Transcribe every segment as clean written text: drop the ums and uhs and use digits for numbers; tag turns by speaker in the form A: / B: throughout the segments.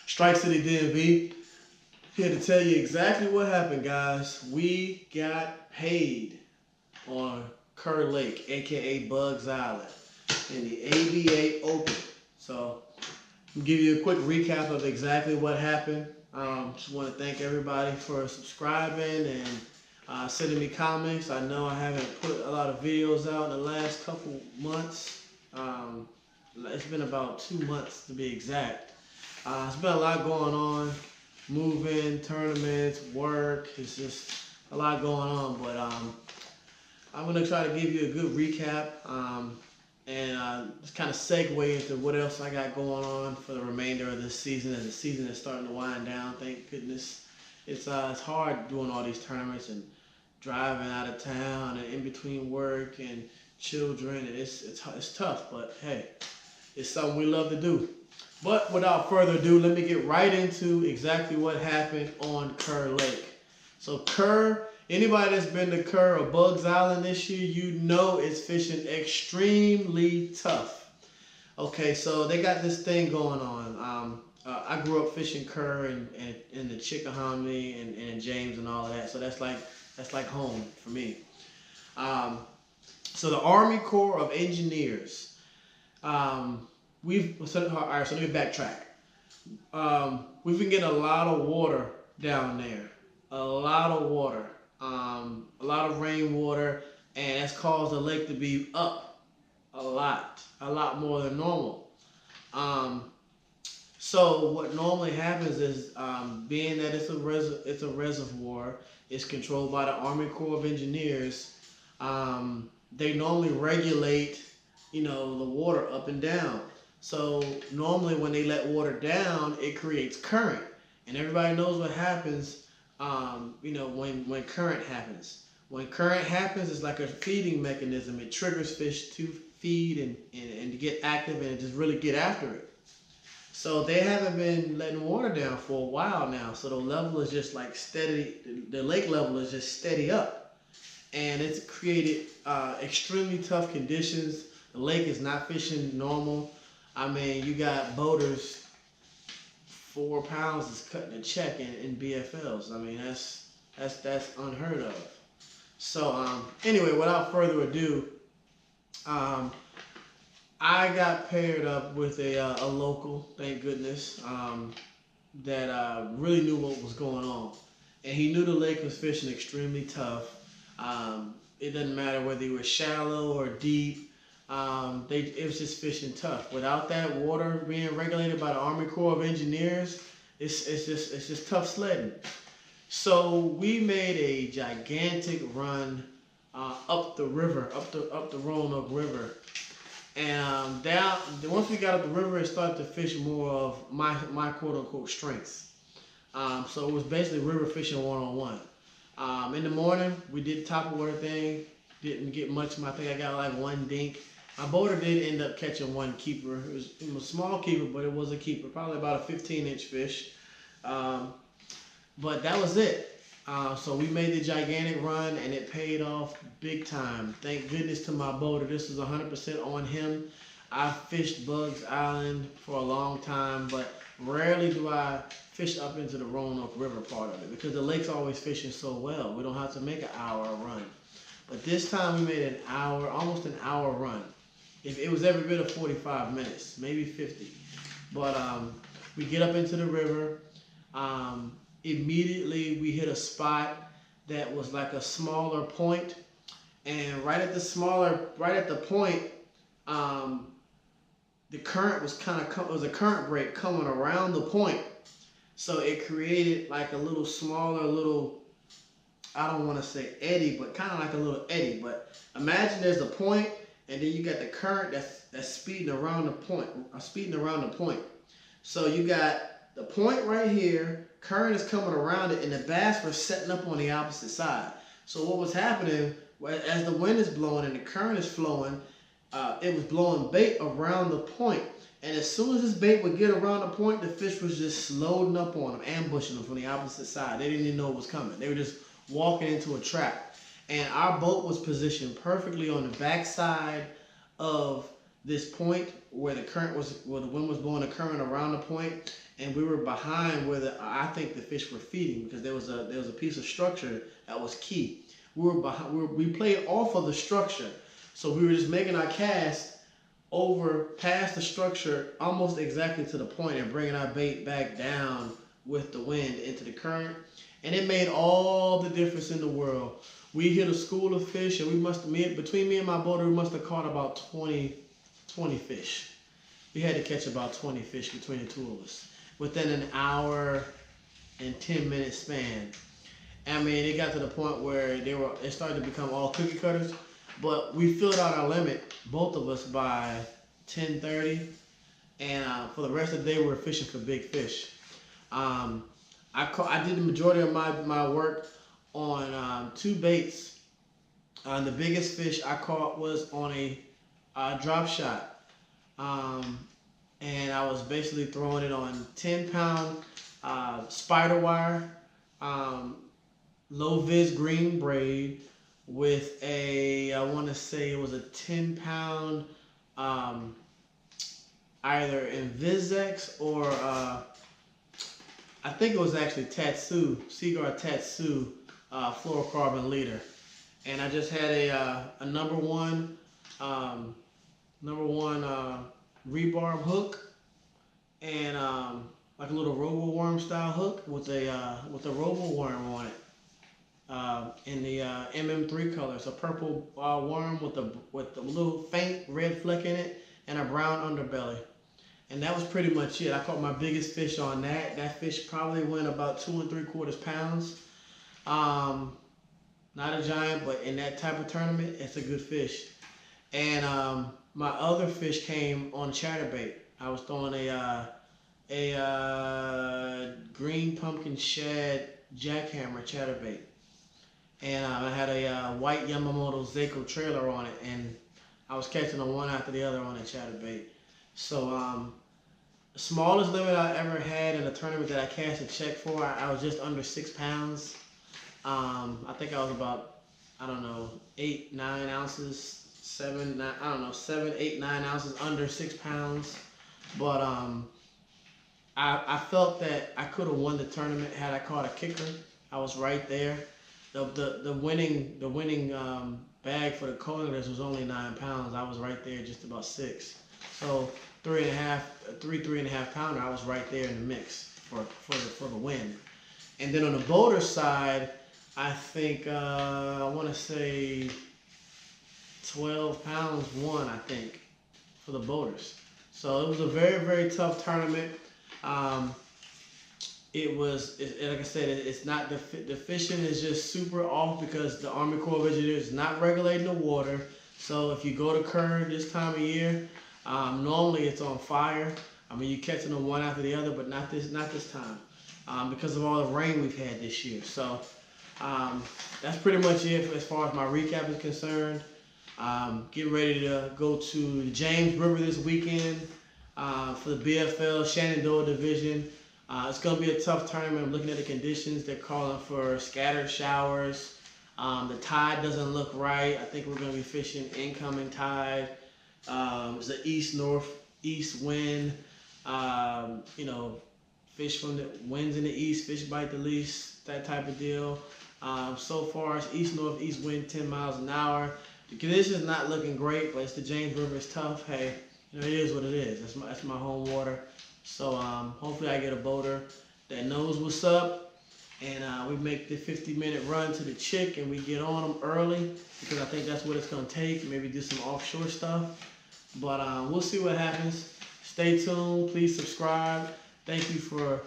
A: Strike City DMV, here to tell you exactly what happened, guys. We got paid on Kerr Lake, aka Bugs Island, in the ABA Open. So, I'll give you a quick recap of exactly what happened. Just want to thank everybody for subscribing and sending me comments. I know I haven't put a lot of videos out in the last couple months. It's been about 2 months to be exact. It's been a lot going on, moving, tournaments, work. It's just a lot going on, but I'm going to try to give you a good recap and just kind of segue into what else I got going on for the remainder of this season, as the season is starting to wind down. Thank goodness. It's hard doing all these tournaments and driving out of town and in between work and children. And it's tough, but hey, it's something we love to do. But without further ado, let me get right into exactly what happened on Kerr Lake. So Kerr, anybody that's been to Kerr or Bugs Island this year, you know it's fishing extremely tough. Okay, so they got this thing going on. I grew up fishing Kerr and in the Chickahominy and James and all of that, so that's like home for me. So the Army Corps of Engineers, all right, so let me backtrack. We've been getting a lot of water down there, a lot of water, a lot of rainwater, and that's caused the lake to be up a lot more than normal. So what normally happens is, being that it's a reservoir, it's controlled by the Army Corps of Engineers. They normally regulate, the water up and down. So normally when they let water down, it creates current, and everybody knows what happens. When current happens. When current happens, it's like a feeding mechanism. It triggers fish to feed and to get active and just really get after it. So they haven't been letting water down for a while now. So the level is just like steady. The lake level is just steady up, and it's created extremely tough conditions. The lake is not fishing normal. I mean, you got boaters, 4 pounds is cutting a check in BFLs. I mean, that's unheard of. So anyway, without further ado, I got paired up with a local, thank goodness, that really knew what was going on, and he knew the lake was fishing extremely tough. It doesn't matter whether you were shallow or deep. It was just fishing tough. Without that water being regulated by the Army Corps of Engineers, it's just tough sledding. So we made a gigantic run up the river, up the Roanoke River, and once we got up the river, it started to fish more of my quote unquote strengths. So it was basically river fishing 1-on-1. In the morning, we did the top water thing. Didn't get much. I think I got like 1 dink. My boater did end up catching 1 keeper. It was a small keeper, but it was a keeper, probably about a 15-inch fish. But that was it. So we made the gigantic run, and it paid off big time. Thank goodness to my boater. This was 100% on him. I fished Bugs Island for a long time, but rarely do I fish up into the Roanoke River part of it because the lake's always fishing so well. We don't have to make an hour run. But this time we made almost an hour run. If it was every bit of 45 minutes, maybe 50. But we get up into the river. Immediately we hit a spot that was like a smaller point, and right at the point, the current was it was a current break coming around the point, so it created like a little smaller I don't want to say eddy, but kind of like a little eddy. But imagine there's a point, and then you got the current that's speeding around the point. So you got the point right here, current is coming around it, and the bass were setting up on the opposite side. So what was happening, as the wind is blowing and the current is flowing, it was blowing bait around the point. And as soon as this bait would get around the point, the fish was just loading up on them, ambushing them from the opposite side. They didn't even know it was coming. They were just walking into a trap. And our boat was positioned perfectly on the backside of this point where the current was, where the wind was blowing the current around the point, and we were behind where I think the fish were feeding, because there was a piece of structure that was key. We were behind. We played off of the structure, so we were just making our cast over past the structure almost exactly to the point and bringing our bait back down with the wind into the current, and it made all the difference in the world. We hit a school of fish, and between me and my boater, we must have caught about 20 fish. We had to catch about 20 fish between the two of us within an hour and 10-minute span. I mean, it got to the point where it started to become all cookie cutters, but we filled out our limit, both of us, by 10:30, and for the rest of the day we were fishing for big fish. I did the majority of my work on 2 baits. The biggest fish I caught was on a drop shot, and I was basically throwing it on 10-pound spider wire, low vis green braid with I want to say it was a 10-pound either Invisex or I think it was actually Seaguar Tatsu fluorocarbon leader, and I just had a number one rebarb hook and like a little robo worm style hook with a robo worm on it in the MM3 color. It's a purple worm with a little faint red fleck in it and a brown underbelly. And that was pretty much it. I caught my biggest fish on that. That fish probably went about 2 3/4 pounds. Not a giant, but in that type of tournament, it's a good fish. And my other fish came on chatterbait. I was throwing a green pumpkin shad jackhammer chatterbait. And I had a white Yamamoto Seiko trailer on it, and I was catching them one after the other on a chatterbait. So the smallest limit I ever had in a tournament that I cashed a check for, I was just under 6 pounds. I think I was about, I don't know, 8, 9 ounces, 7, 9, I don't know, 7, 8, 9 ounces under 6 pounds. But I felt that I could have won the tournament had I caught a kicker. I was right there. The winning bag for the coilers was only 9 pounds. I was right there, just about 6. So 3.5 pounder, I was right there in the mix for the win. And then on the boater side, I think I want to say 12 pounds won, I think, for the boaters. So it was a very, very tough tournament. Like I said, it's not the fishing is just super off because the Army Corps of Engineers is not regulating the water. So if you go to Kerr this time of year, normally it's on fire. I mean, you're catching them one after the other, but not this time because of all the rain we've had this year. So that's pretty much it as far as my recap is concerned. Getting ready to go to the James River this weekend for the BFL Shenandoah Division. It's going to be a tough tournament. I'm looking at the conditions. They're calling for scattered showers. The tide doesn't look right. I think we're going to be fishing incoming tide. It's an east-northeast wind. Fish from the winds in the east, fish bite the least, that type of deal. So far, it's east-northeast wind, 10 miles an hour. The conditions not looking great, but it's the James River. It's tough. Hey, it is what it is. That's my home water. So hopefully I get a boater that knows what's up, and we make the 50-minute run to the chick, and we get on them early because I think that's what it's going to take. Maybe do some offshore stuff. But we'll see what happens. Stay tuned. Please subscribe. Thank you for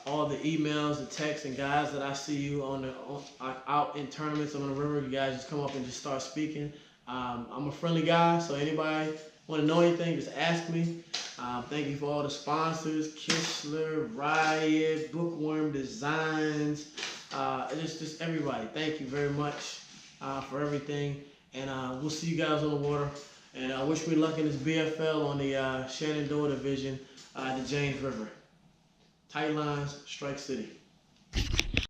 A: all the emails, the texts, and guys that I see you out in tournaments on the river. You guys just come up and just start speaking. I'm a friendly guy, so anybody want to know anything, just ask me. Thank you for all the sponsors, Kistler, Riot, Bookworm Designs, just everybody. Thank you very much for everything, and we'll see you guys on the water. And I wish me luck in this BFL on the Shenandoah Division, the James River. Tight lines, Strike City.